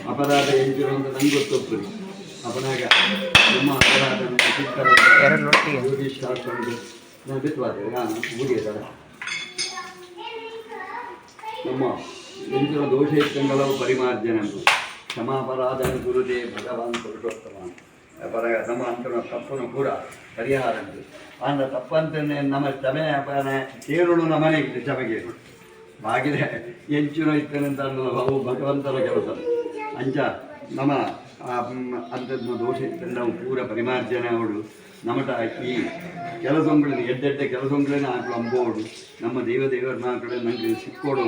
ಅಪರಾಧ ಎಂಜು ಅಂತ ನಂಗೆ ಗೊತ್ತೊಪ್ಪುರಿ ಅಪನಾಗ ನಮ್ಮ ಅಪರಾಧ ಯೋಗೀಶ್ ಶಾಸ್ತ್ರ ನಾನು ಬಿತ್ತವಾದ್ರೆ ನಾನು ಮುಗಿಯದಲ್ಲ ನಮ್ಮ ಎಂಜಿನ ದೋಷ ಇತ್ತಂಗಲವು ಪರಿಮಾರ್ಜನೆ ಕ್ಷಮಾಪರಾಧ ಗುರುದೇ ಭಗವಾನ್ ಪುರುಷೋತ್ತಮ ಪರ ನಮ್ಮ ಅಂತ ತಪ್ಪನ್ನು ಕೂಡ ಪರಿಹಾರ ಅಂದ ತಪ್ಪಂತನೇ ನಮ್ಮ ಕ್ಷಮೆ ಅಪನ ಕೇರುಳು ನಮ್ಮನೆ ಕ್ಷಮೆಗೆ ಹಾಗಿದೆ ಎಂಚಿನ ಇತ್ತನಂತ ಅವು ಭಗವಂತನ ಕೆಲಸ ಅಂಚ ನಮ್ಮ ಅಂಥದ್ದು ದೋಷ ಇತ್ತಂದ್ರೆ ನಾವು ಪೂರ ಪರಿಮಾರ್ಜನೆ ಅವಳು ನಮಟ ಈ ಕೆಲಸಗಳನ್ನು ಎಡ್ಡೆಡ್ಡೆ ಕೆಲಸಗಳನ್ನು ಹಾಕಲು ಅಂಬೋಡು ನಮ್ಮ ದೇವರ ಕಡೆ ನನಗೆ ಸಿಕ್ಕೋಡು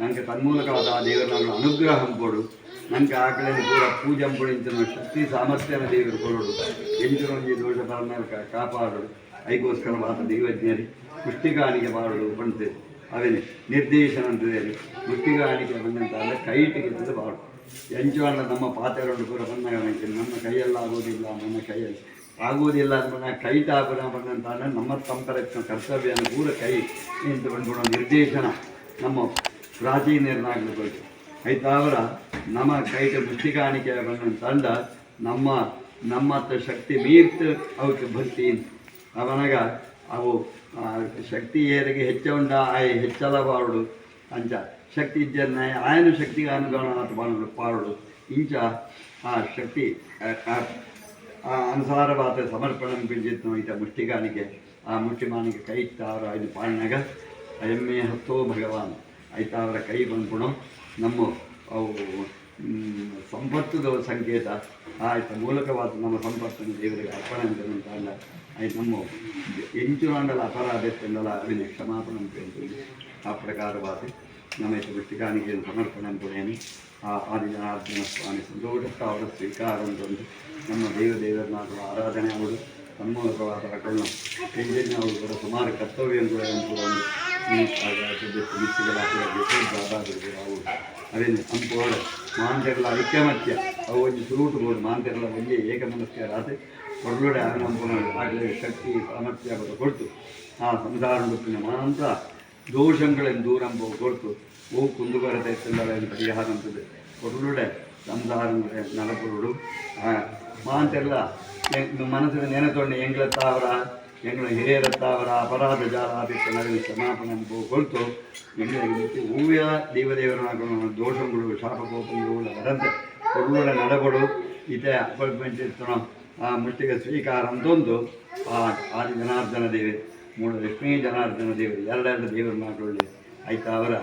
ನನಗೆ ತನ್ಮೂಲಕವಾದ ಆ ದೇವರ ಅನುಗ್ರಹ ಹಂಬೋಡು ನನಗೆ ಆ ಕಡೆ ಪೂರ ಪೂಜೆ ಹಂಬೋಡು ಇಂಥ ಶಕ್ತಿ ಸಾಮರ್ಥ್ಯನ ದೇವರು ಕೊಡೋಡು ಎಂಚಿನೊಂದು ದೋಷ ಪರಮ ಕಾಪಾಡೋಡು ಐಗೋಸ್ಕರವಾದ ದೈವಜ್ಞರಿ ಪುಷ್ಟಿಗಾಣಿಕೆ ಮಾಡೋದು ಬಂತೆ ಅವೇನೆ ನಿರ್ದೇಶನ ಅಂತೇಳಿ ಪುಷ್ಟಿಗಾಣಿಕೆ ಬಂದಂತಾಗ ಕೈಟಿಗೆ ಬಾಡು ಎಂಚುವಲ್ಲ ನಮ್ಮ ಪಾತ್ರೆಗಳು ಪೂರ ಬಂದಾಗ ನನ್ನ ಕೈಯಲ್ಲಿ ಆಗೋದಿಲ್ಲ ನನ್ನ ಕೈಯಲ್ಲಿ ಆಗುವುದಿಲ್ಲ ಅಂತ ಕೈಟ ಆಗೋಣ ಬಂದಂತ ನಮ್ಮ ಸಂಪರ್ಕ ಕರ್ತವ್ಯ ಪೂರ ಕೈ ನಿಂತು ಬಂದ್ಬಿಡೋ ನಿರ್ದೇಶನ ನಮ್ಮ ಪ್ರಾಚೀನರಾಗಬೇಕು ಆಯ್ತು ಅವರ ನಮ್ಮ ಕೈಟ ಪುಷ್ಟಿಕಾಣಿಕೆ ಬಂದಂತ ನಮ್ಮ ಶಕ್ತಿ ಮೀರ್ತು ಅವಕ್ಕೆ ಭಕ್ತಿ ಅವನಾಗ ಅವು ಶಕ್ತಿ ಏರಿಗೆ ಹೆಚ್ಚುಂಡ ಆಯ ಹೆಚ್ಚಲಬಾರದು ಅಂಚ ಶಕ್ತಿ ಇದ್ದನ್ನ ಆಯನ ಶಕ್ತಿಗೆ ಅನುಗುಣ ಪಾರಡು ಇಂಚ ಆ ಶಕ್ತಿ ಅನುಸಾರವಾದ ಸಮರ್ಪಣೆ ಬಿಂದಿತ್ತು ಇತ ಮುಷ್ಟಿಗಾನಿಗೆ ಆ ಮುಷ್ಟಿಮಾನಿಗೆ ಕೈ ಇತ್ತಾರು ಐದು ಪಾಳ್ನಾಗ ಎಮ್ಮೆ ಹತ್ತೋ ಭಗವಾನ್ ಆಯ್ತಾ ಅವರ ಕೈ ಬಂದ್ಕೊಣೋ ನಮ್ಮ ಅವು ಸಂಪತ್ತದ ಸಂಕೇತ ಆಯ್ತು ಮೂಲಕವಾದ ನಮ್ಮ ಸಂಪತ್ತನ್ನು ದೇವರಿಗೆ ಅರ್ಪಣೆ ಅಂತ ಅಲ್ಲ ಆಯ್ತು ನಮ್ಮ ಎಂಚುನಾಂಡಲ ಅಪರಾಧ ಎತ್ತಂಡಲ ಅವಿನ ಕ್ಷಮಾಪಣೆ ಅಂತ ಆ ಪ್ರಕಾರವಾದ ನಮ್ಮ ಪುಷ್ಟಿಕಾನಿಗೆ ಸಮರ್ಪಣೆ ಅಂತೇನೆ ಆ ಆದಿಜನಾರ್ದನ ಸ್ವಾಮಿ ಸಂತೋಷಕ್ಕೆ ಅವರ ಸ್ವೀಕಾರ ಅಂತಂದು ನಮ್ಮ ದೇವರನ್ನಾಗುವ ಆರಾಧನೆ ಅವರು ತನ್ಮೂಲಕವಾದ ಅಕಳನ್ನ ಎಂಜಿನ ಅವರು ಕೂಡ ಸುಮಾರು ಕರ್ತವ್ಯ ಕೂಡ ಒಂದು ಅವು ಅದೇನು ಸಂಪೂರ್ಣ ಮಾಂತೆರ್ಲ ಐಕ್ಯಮತ್ಯ ಅವು ಒಂದು ಸುರುಟು ಬೋರ್ಡು ಮಾಂತೆರ್ಲ ಒಂದೇ ಏಕಮನಸ್ಯ ರಾತ್ರಿ ಒಳ್ಳೆ ನಂಪುನ ಆಗಲೇ ಶಕ್ತಿ ಸಾಮರ್ಥ್ಯ ಕೊಡ್ತು ಆ ಸಂಸಾರ ಬುಕ್ಕಿನ ಮಾಂತ ದೋಷಗಳನ್ನು ದೂರಂಬ ಕೊಡ್ತು ಓ ಕುಂದುಕೊರತೆ ಇತ್ತಲ್ಲ ಪರಿಹಾರ ಅಂತದ್ದು ಒಳ್ಳೆ ಸಂಸಾರ ನಲಪುರುಡು ಮಾಂತೆರ್ಲ ಮನಸ್ಸಿನ ನೆನೆತೊಂಡೆ ಎಂಗ್ಲತ್ತಾವರ ಎಂಗಳ ಹಿರಿಯರತ್ತಾವರ ಅಪರಾಧ ಜಾಲ ಆದಿತ್ಯ ನಡುವೆ ಕ್ಷಮಾಪಣೆ ಕೊಡ್ತು ಎಂಗಳಿಗೆ ಹೂವಿನ ದೇವದೇವರ ದೋಷಗಳು ಶಾಪಕೋಪಗಳು ಅದರಂತೆ ಒಳ್ಳೆ ನಡಗಳು ಇತೇ ಅಪಾಯಿಂಟ್ಮೆಂಟ್ ಇರ್ತನೋ ಆ ಮುಷ್ಟಿಗೆ ಸ್ವೀಕಾರ ಅಂತೊಂದು ಆ ಆದಿ ಜನಾರ್ದನ ದೇವಿ ಮೂರು ಲಕ್ಷ್ಮೀ ಜನಾರ್ದನ ದೇವರು ಎರಡೆರಡು ದೇವರು ಮಾಡಿಕೊಳ್ಳಿ ಆಯ್ತಾ ಅವರ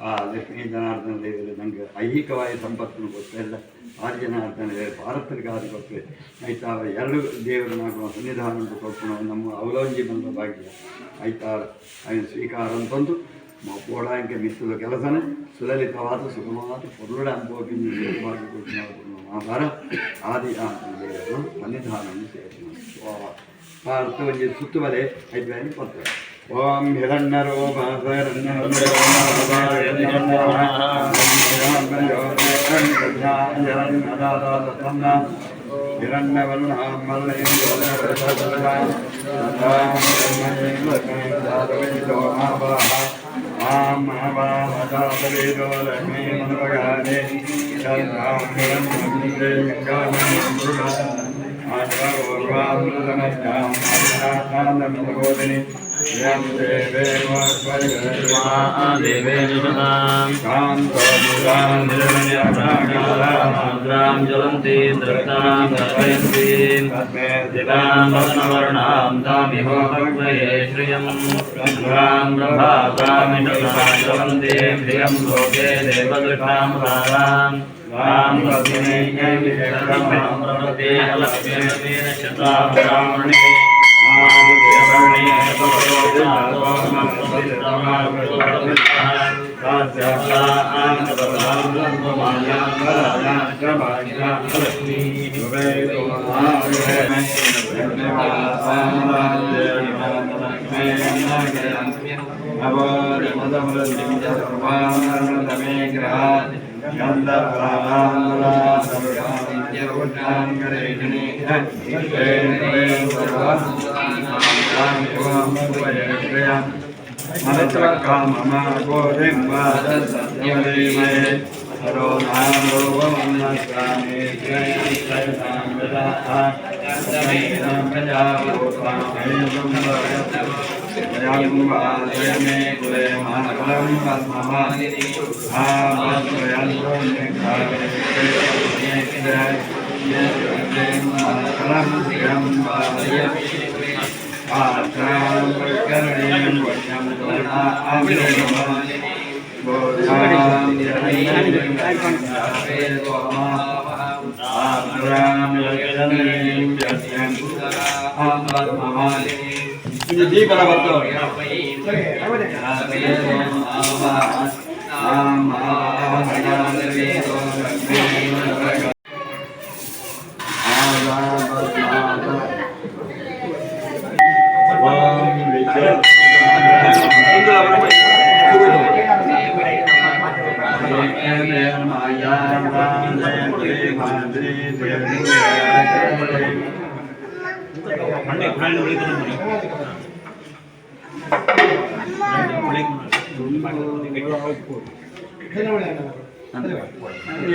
ಆ ಲಕ್ಷ್ಮೀ ಜನಾರ್ದನ ದೇವರು ನನಗೆ ಐಹಿಕವಾಗಿ ಸಂಪತ್ತನ್ನು ಕೊಟ್ಟು ಎಲ್ಲ ಆದಿ ಜನಾರ್ದನ ದೇವರು ಪಾರಸ್ಪರಿಕಾದಿ ಕೊಟ್ಟರೆ ಆಯ್ತಾ ಅವರ ಎರಡು ದೇವರು ಮಾಡುವ ಸನ್ನಿಧಾನ ಕೊಟ್ಟು ನಮ್ಮ ಅವಲಂಬಿ ಬಂದ ಭಾಗ್ಯ ಆಯ್ತಾ ಅದನ್ನು ಸ್ವೀಕಾರ ಅಂತಂದು ಪೋಡಾಂಕೆ ಮಿತ್ತುವ ಕೆಲಸನೇ ಸುಲಲಿತವಾದ ಸುಗಮವಾದ ಪೊರುಳ ಅಂಬೋಗಿ ಆಧಾರ ಆದಿ ದೇವರು ಸನ್ನಿಧಾನವನ್ನು ಸೇರಿಸಿ ಒಂದು ಸುತ್ತುವಲೆ ಐದು ಪತ್ರ ಓಂ ಹಿರಣ್ಯರೋ ज्वलन्ति दृष्टां दर्शयन्तीं दिवां तामिहो भग्वये श्रियं प्रभातामिषुतां ज्वलन्तीं धियं लोके देवदृष्टां रारां रां प्रवृत्ति अलक्ष्मीन शतां ब्राह्मणे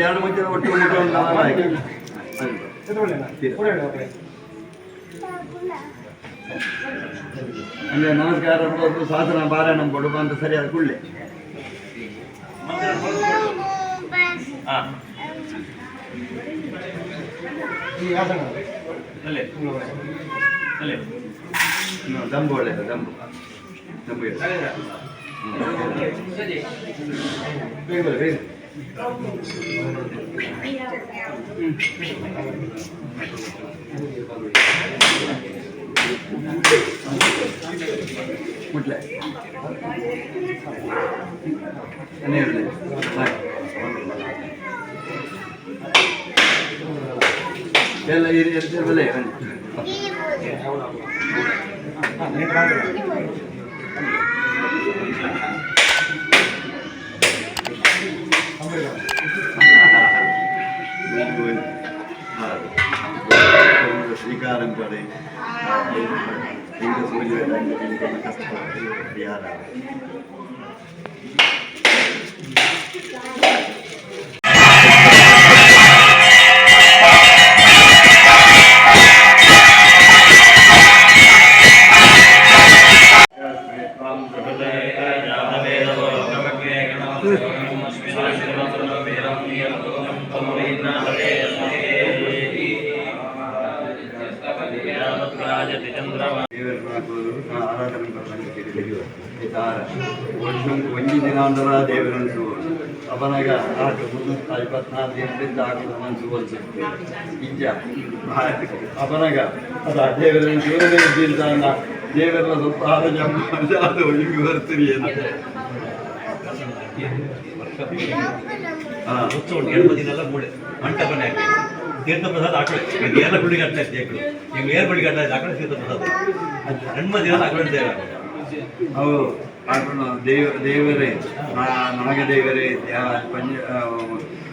ಎರಡು ಮಧ್ಯೆ ಒಟ್ಟು ಅಂದರೆ ನಮಸ್ಕಾರ ಸಾಧನ ಪಾರಾಯಣ ಕೊಡುವ ಅಂತ ಸರಿಯಾದ ಕುಳ್ಳೆ ದಂಬು ಒಳ್ಳೆಯದು ದಂಬು ದಂಬು ಬೇಗ ಬೇಗ ಮುಟ್ಲೆ ಎಲ್ಲ ಇರ್ತೇವಲ್ಲ ಶ್ರೀಕಾರಂ ಪಡೆ ಸೂರ್ಯ ಕಷ್ಟ ಪರಿಹಾರ ಒಂಜಿ ದಿನಾಂತರ ದೇವರನ್ನು ಅವನಾಗ ಆಟು 24 ದಿನದಿಂದ ಆಟದ ಮನಸ್ಸು ಹೋಲಿಸುತ್ತೆ ನಿಜ ಅವನಾಗ ಅದ ದೇವರನ್ನು ಸೂರ್ಯನೇ ಇದ್ದಿಲ್ಲ ದೇವರ ಸ್ವಲ್ಪ ಆರೋಗ್ಯ ಒಳಗೆ ಬರ್ತೀರಿ ಗಣಪತಿನೆಲ್ಲ ಮೂಳೆ ಮಂಟಪನೆ ತೀರ್ಥ ಪ್ರಸಾದ ಆಕಳೆ ಏರ ಗುಡಿಗೆ ಅಡ್ಡ ಇದ್ದೇಗಳು ಈಗ ಏರ್ ಗುಡಿಗೆ ಅಡ್ಡ ಆಕಳೆ ತೀರ್ಥ ಪ್ರಸಾದ ಗಣಪತಿ ಆಕಳಿದ್ದೇವೆ ಅವು ಹಾಕೊಂಡು ದೇವರೇ ನಾಗದೇವರೇ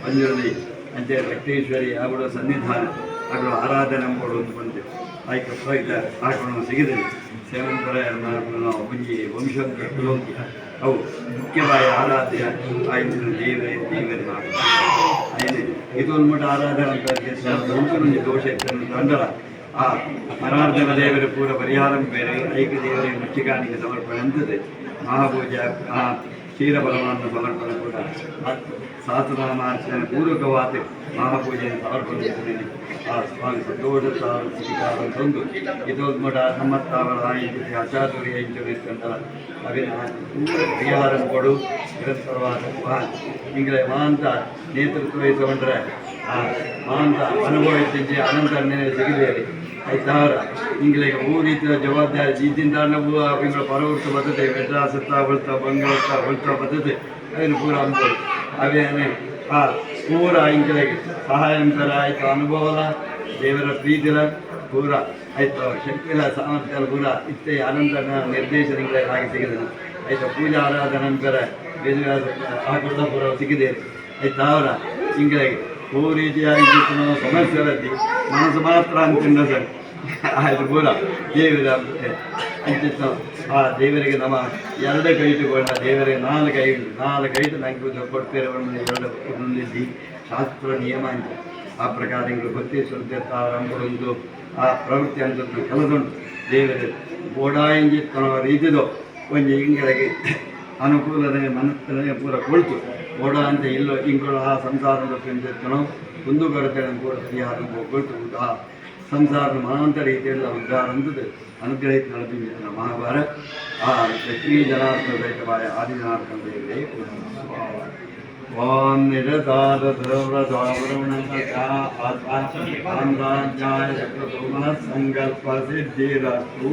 ಪಂಜುರ್ಲಿ ಅಂತೆ ರಕ್ತೇಶ್ವರಿ ಅವಳ ಸನ್ನಿಧಾನ ಅವಳು ಆರಾಧನೆ ಕೊಡುವುದು ಬಂದು ಆಯ್ಕೆ ಹಾಕೊಂಡು ಸಿಗದೆ ಸೇವಂತರ ಒಂಜಿ ವಂಶೋತ್ತರ ಕುಲೋಂಗಿ ಅವು ಮುಖ್ಯವಾಗಿ ಆರಾಧ್ಯ ಆಯ್ತು ದೇವರೇ ನಾವು ಅದೇ ಇದೊಂದು ಮಟ್ಟ ಆರಾಧನೆ ದೋಷ ಇತ್ತು ತಂಡಲ ಆ ಮರಾರ್ಜನ ದೇವರ ಪೂರ ಪರಿಹಾರಂ ಬೇರೆ ಐಕ ದೇವರೇ ಮುಚ್ಚಿಕಾಣಿಗೆ ಸಮರ್ಪಣೆ ಅಂತದೆ ಮಹಾಪೂಜೆ ಆ ಕ್ಷೀರಬಲವನ್ನು ಸಮರ್ಪಣೆ ಕೂಡ ಸಹಸ್ರನಾಮಾರ್ಚನೆ ಪೂರ್ವಕವಾದ ಮಹಾಪೂಜೆಯನ್ನು ಸಮರ್ಪಣೆ ಆ ಸ್ವಾಮಿ ಸಂತೋಷ ಸ್ವೀಕಾರ ತಂದು ಇದೊಂದು ಮಠ ನಮ್ಮತ್ತಾವರ ಅಚಾತುರ್ಯ ಇಂಚುತ್ತಂತಲ್ಲ ಅವಿನ ಪರಿಹಾರ ಕೊಡು ನಿರಂತರವಾದ ಹಿಂಗೆ ಮಾಂತ ನೇತೃತ್ವ ವಹಿಸಿಕೊಂಡ್ರೆ ಆ ಮಾಂತ ಅನುಭವಿಸಿ ಅನಂತರ ಸಿಗಲೇರಿ ಆಯ್ತಾವ್ರ ಹಿಂಗೆ ಊರಿತ ಜವಾಬ್ದಾರಿ ಇದ್ದಿಂದ ನಾವು ಅವುಗಳ ಪರವರ್ತ ಬರ್ತದೆ ಮೆಡ್ರಾಸತ್ತ ಬಳ್ತಾ ಬಂಗಾಳತ್ತ ಬಳ್ತಾ ಬರ್ತದೆ ಅವೇನು ಪೂರ ಅನ್ಬೋದು ಅವೇನೇ ಆ ಪೂರ ಹಿಂಗೆ ಸಹಾಯಂಕರ ಆಯ್ತು ಅನುಭವದ ದೇವರ ಪ್ರೀತಿಲ ಪೂರ ಆಯ್ತು ಶಕ್ತಿಲ ಸಾಮರ್ಥ್ಯ ಪೂರ ಇತ್ತೆ ಅನಂತರ ನಿರ್ದೇಶನಗಳ ಹಾಗೆ ಸಿಗದೆ ಆಯ್ತು ಪೂಜಾ ಆರಾಧ ನಂತರ ವೇದವ್ಯಾಸ ಹಾಕೊಡ್ತಾ ಪೂರ ಸಿಗಿದೆ ಆಯ್ತಾವ್ರ ಹಿಂಗೆ ರೀತಿಯಾಗಿ ಸಮಸ್ಯೆ ಮನಸ್ಸು ಮಾತ್ರ ಅಂತಿಂದ ಸರ್ ಆಯ್ತು ಪೂರ ದೇವರ ಅಂಚಿತ್ತು ಆ ದೇವರಿಗೆ ನಮ್ಮ ಎರಡು ಕೈ ಇಟ್ಟುಕೊಂಡ ದೇವರಿಗೆ ನಾಲ್ಕೈದು ನಂಗೆ ಕೊಡ್ತೇವೆ ಎರಡು ಹೊಂದಿದ್ದು ಶಾಸ್ತ್ರ ನಿಯಮ ಅಂತ ಆ ಪ್ರಕಾರ ಹಿಂಗೆ ಗೊತ್ತಿ ಸುಲ್ತಾರಂಬುದು ಆ ಪ್ರವೃತ್ತಿ ಅಂತ ಕೆಲದುಂಟು ದೇವರು ಓಡಾಯಿಂಜಿತ್ತು ರೀತಿದು ಒಂದು ಹಿಂಗಳಿಗೆ ಅನುಕೂಲದ ಮನಸ್ಸನ್ನೇ ಪೂರ ಕೊಳ್ತು ಓಡ ಅಂತ ಇಲ್ಲೋ ಹಿಂಗಳು ಆ ಸಂಸಾರದ ಪಿಂಚನೋ ಒಂದು ಕೊರತೆ ಕೂಡ ಪರಿಹಾರ ಕೊಳ್ತು ಆ ಸಂಸಾರ ಮಹಾಂತ ರೀತಿಯಲ್ಲಿ ಉದ್ಧಾರ ಅಂತದ್ದು ಅನುಗ್ರಹಿತ ನಡೆದಿದ್ದ ಮಹಾಭಾರತ ಆ ಶ್ರೀ ಜನಾರ್ದನ ಸಹಿತವಾದ ಆದಿಜನಾರ್ದನ ದೇವರೇ ಓಂ ನಿರತಾದ ಸಾಮ್ರಾಜ್ಯಾಯ ಸಂಕಲ್ಪ ಸಿದ್ಧಿರಸ್ತು